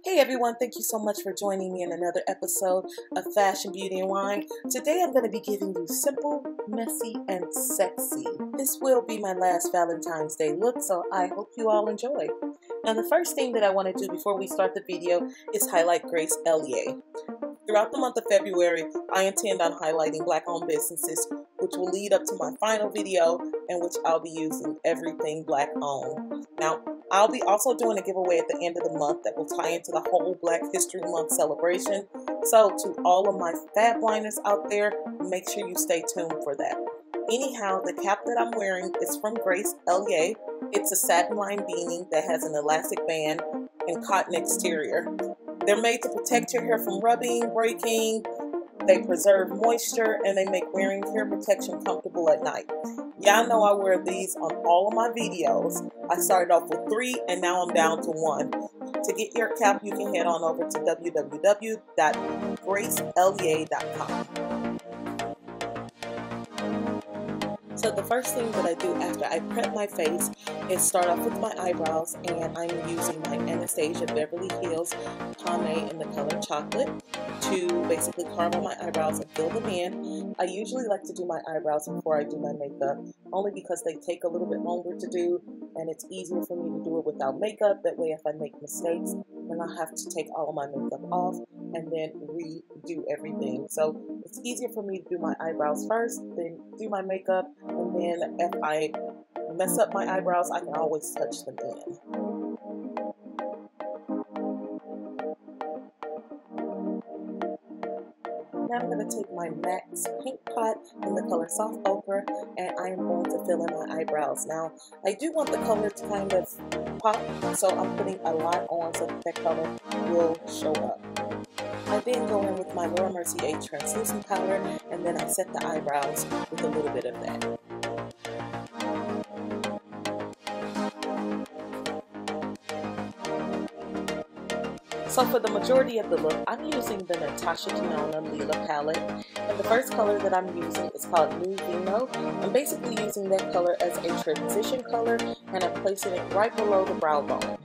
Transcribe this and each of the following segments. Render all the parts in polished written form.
Hey everyone, thank you so much for joining me in another episode of Fashion, Beauty, and Wine. Today I'm going to be giving you simple, messy, and sexy. This will be my last Valentine's Day look, so I hope you all enjoy. Now the first thing that I want to do before we start the video is highlight Grace Elliott. Throughout the month of February, I intend on highlighting Black-owned businesses, which will lead up to my final video in which I'll be using everything Black-owned. Now, I'll be also doing a giveaway at the end of the month that will tie into the whole Black History Month celebration. So to all of my fab liners out there, make sure you stay tuned for that. Anyhow, the cap that I'm wearing is from Grace Elliott. It's a satin line beanie that has an elastic band and cotton exterior. They're made to protect your hair from rubbing, breaking. They preserve moisture, and they make wearing hair protection comfortable at night. Y'all know I wear these on all of my videos. I started off with 3 and now I'm down to 1. To get your cap, you can head on over to www.graceelliott.com. So the first thing that I do after I prep my face is start off with my eyebrows, and I'm using my Anastasia Beverly Hills pomade in the color chocolate to basically carve on my eyebrows and fill them in. I usually like to do my eyebrows before I do my makeup, only because they take a little bit longer to do and it's easier for me to do it without makeup. That way if I make mistakes, then I'll have to take all of my makeup off and then redo everything. So it's easier for me to do my eyebrows first, then do my makeup, and then if I mess up my eyebrows, I can always touch them in. Now I'm going to take my MAC's paint pot in the color Soft Ochre, and I am going to fill in my eyebrows. Now, I do want the color to kind of pop, so I'm putting a lot on so that color will show up. I then go in with my Laura Mercier translucent powder, and then I set the eyebrows with a little bit of that. So for the majority of the look, I'm using the Natasha Denona Lila palette, and the first color that I'm using is called New Vino. I'm basically using that color as a transition color, and I'm placing it right below the brow bone.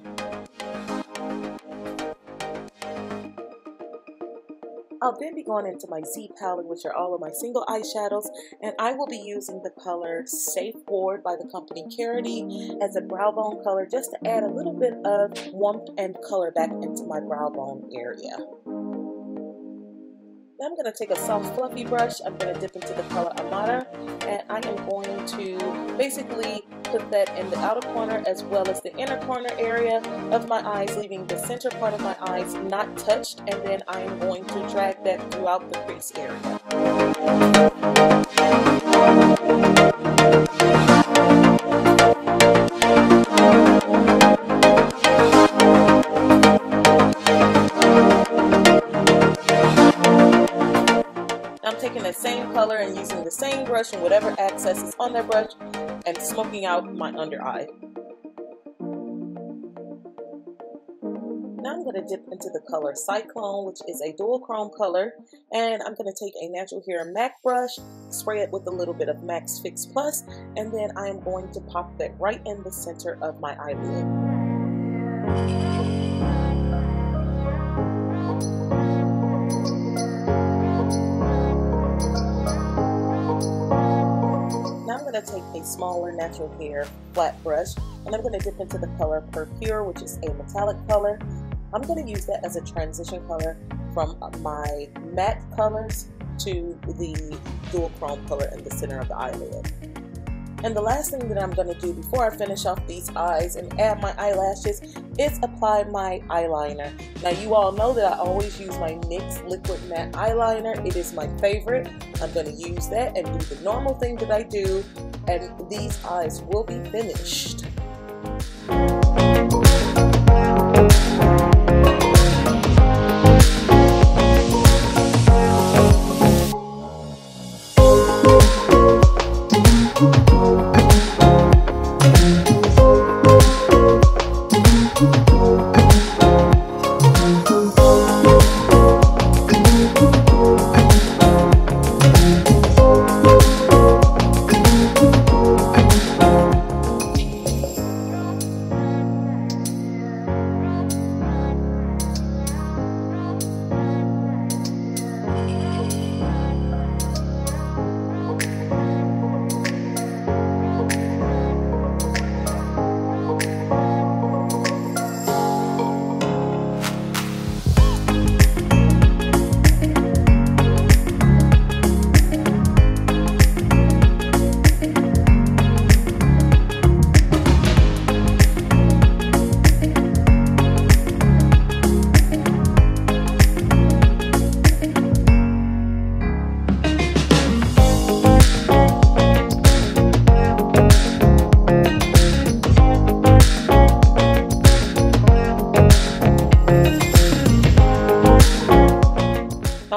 I'll then be going into my Z palette, which are all of my single eyeshadows, and I will be using the color Safe Ward by the company Carity as a brow bone color, just to add a little bit of warmth and color back into my brow bone area. Now I'm going to take a soft fluffy brush. I'm going to dip into the color Amara, and I am going to basically put that in the outer corner as well as the inner corner area of my eyes, leaving the center part of my eyes not touched, and then I am going to drag that throughout the crease area. I'm taking the same color and using the same brush and whatever access is on that brush and smoking out my under eye. Now I'm going to dip into the color Cyclone, which is a dual chrome color, and I'm going to take a natural hair MAC brush, spray it with a little bit of MAC's Fix Plus, and then I am going to pop that right in the center of my eyelid. Now I'm going to take a smaller natural hair flat brush, and I'm going to dip into the color Pure, which is a metallic color. I'm going to use that as a transition color from my matte colors to the dual chrome color in the center of the eyelid. And the last thing that I'm going to do before I finish off these eyes and add my eyelashes is apply my eyeliner. Now you all know that I always use my NYX Liquid Matte Eyeliner. It is my favorite. I'm going to use that and do the normal thing that I do, and these eyes will be finished.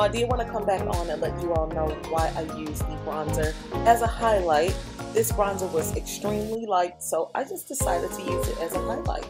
I did want to come back on and let you all know why I used the bronzer as a highlight. This bronzer was extremely light, so I just decided to use it as a highlight.